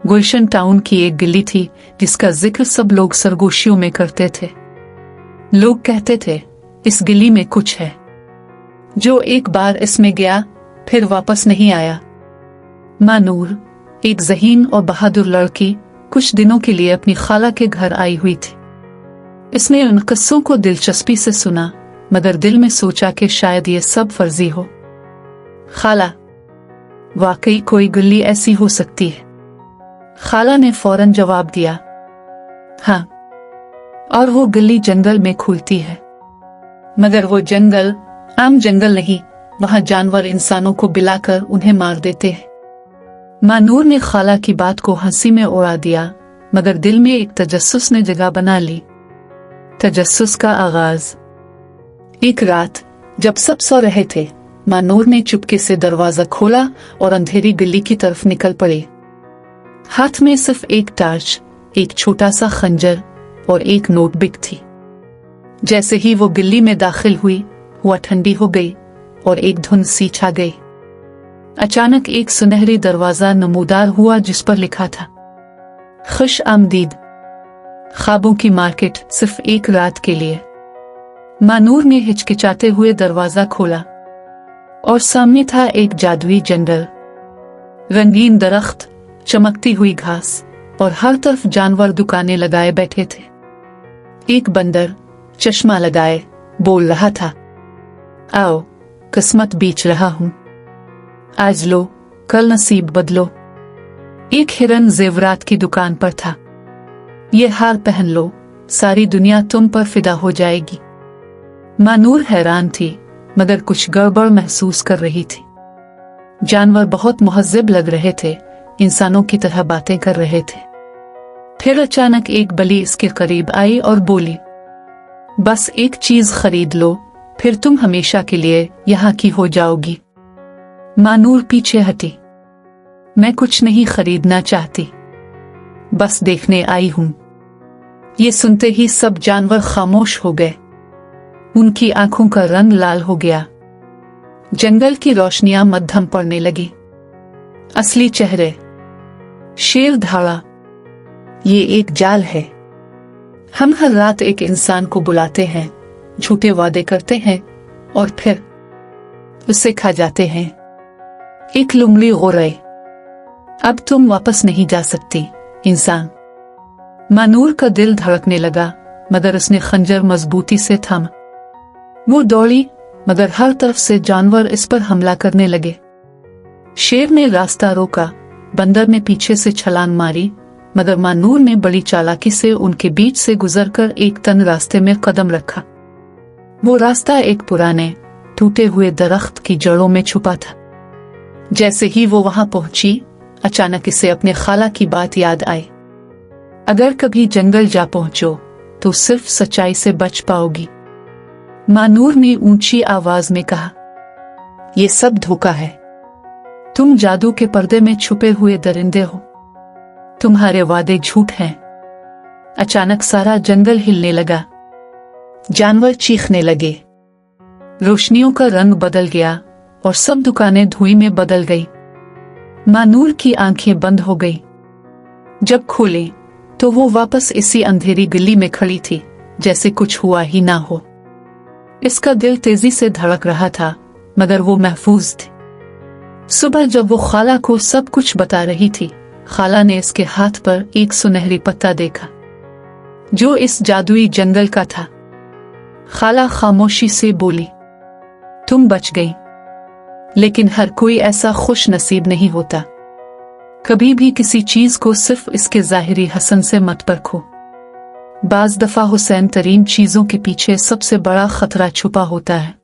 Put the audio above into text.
गुलशन town की एक गली थी जिसका जिक्र सब लोग सरगोशियों में करते थे। लोग कहते थे इस गली में कुछ है, जो एक बार इसमें गया फिर वापस नहीं आया। माँ नूर, एक ज़हीन और बहादुर लड़की, कुछ दिनों के लिए अपनी खाला के घर आई हुई थी। इसने उन किस्सों को दिलचस्पी से सुना, मगर दिल में सोचा कि शायद ये सब फर्जी हो। खाला, वाकई कोई गली ऐसी हो सकती है? खाला ने फौरन जवाब दिया, हाँ, और वो गली जंगल में खुलती है। मगर वो जंगल आम जंगल नहीं, वहां जानवर इंसानों को बिलाकर उन्हें मार देते हैं। माँ नूर ने खाला की बात को हंसी में उड़ा दिया, मगर दिल में एक तजस्सुस ने जगह बना ली। तजस्सुस का आगाज। एक रात जब सब सो रहे थे, माँ नूर ने चुपके से दरवाजा खोला और अंधेरी गली की तरफ निकल पड़ी। हाथ में सिर्फ एक टार्च, एक छोटा सा खंजर और एक नोटबुक थी। जैसे ही वो गली में दाखिल हुई, हवा ठंडी हो गई और एक धुंध सी छा गई। अचानक एक सुनहरी दरवाजा नमूदार हुआ जिस पर लिखा था, खुश आमदीद, ख्वाबों की मार्केट सिर्फ एक रात के लिए। माँ नूर ने हिचकिचाते हुए दरवाजा खोला और सामने था एक जादुई जंगल। रंगीन दरख्त, चमकती हुई घास और हर तरफ जानवर दुकानें लगाए बैठे थे। एक बंदर चश्मा लगाए बोल रहा था, आओ किस्मत बेच रहा हूं, आज लो कल नसीब बदलो। एक हिरन जेवरात की दुकान पर था, ये हार पहन लो, सारी दुनिया तुम पर फिदा हो जाएगी। माँ नूर हैरान थी, मगर कुछ गड़बड़ महसूस कर रही थी। जानवर बहुत मुहज्जब लग रहे थे, इंसानों की तरह बातें कर रहे थे। फिर अचानक एक बली इसके करीब आई और बोली, बस एक चीज खरीद लो, फिर तुम हमेशा के लिए यहाँ की हो जाओगी। माँ नूर पीछे हटी, मैं कुछ नहीं खरीदना चाहती, बस देखने आई हूं। ये सुनते ही सब जानवर खामोश हो गए। उनकी आंखों का रंग लाल हो गया। जंगल की रोशनियां मध्यम पड़ने लगी। असली चेहरे। शेर धाड़ा, ये एक जाल है। हम हर रात एक इंसान को बुलाते हैं, झूठे वादे करते हैं और फिर उसे खा जाते हैं। एक लुंगड़ी गोरे, अब तुम वापस नहीं जा सकती इंसान। माँ नूर का दिल धड़कने लगा, मगर उसने खंजर मजबूती से थामा। वो दौड़ी, मगर हर तरफ से जानवर इस पर हमला करने लगे। शेर ने रास्ता रोका, बंदर ने पीछे से छलांग मारी, मगर माँ नूर ने बड़ी चालाकी से उनके बीच से गुजरकर एक तन रास्ते में कदम रखा। वो रास्ता एक पुराने टूटे हुए दरख्त की जड़ों में छुपा था। जैसे ही वो वहां पहुंची, अचानक इसे अपने खाला की बात याद आई, अगर कभी जंगल जा पहुंचो तो सिर्फ सच्चाई से बच पाओगी। माँ नूर ने ऊंची आवाज में कहा, ये सब धोखा है, तुम जादू के पर्दे में छुपे हुए दरिंदे हो, तुम्हारे वादे झूठ हैं। अचानक सारा जंगल हिलने लगा, जानवर चीखने लगे, रोशनियों का रंग बदल गया और सब दुकानें धुएं में बदल गई। माँ नूर की आंखें बंद हो गई। जब खोले तो वो वापस इसी अंधेरी गली में खड़ी थी, जैसे कुछ हुआ ही ना हो। इसका दिल तेजी से धड़क रहा था, मगर वो महफूज थी। सुबह जब वो खाला को सब कुछ बता रही थी, खाला ने इसके हाथ पर एक सुनहरी पत्ता देखा, जो इस जादुई जंगल का था। खाला खामोशी से बोली, तुम बच गई, लेकिन हर कोई ऐसा खुश नसीब नहीं होता। कभी भी किसी चीज को सिर्फ इसके ज़ाहिरी हसन से मत परखो। बाज दफा हुसैन तरीन चीजों के पीछे सबसे बड़ा खतरा छुपा होता है।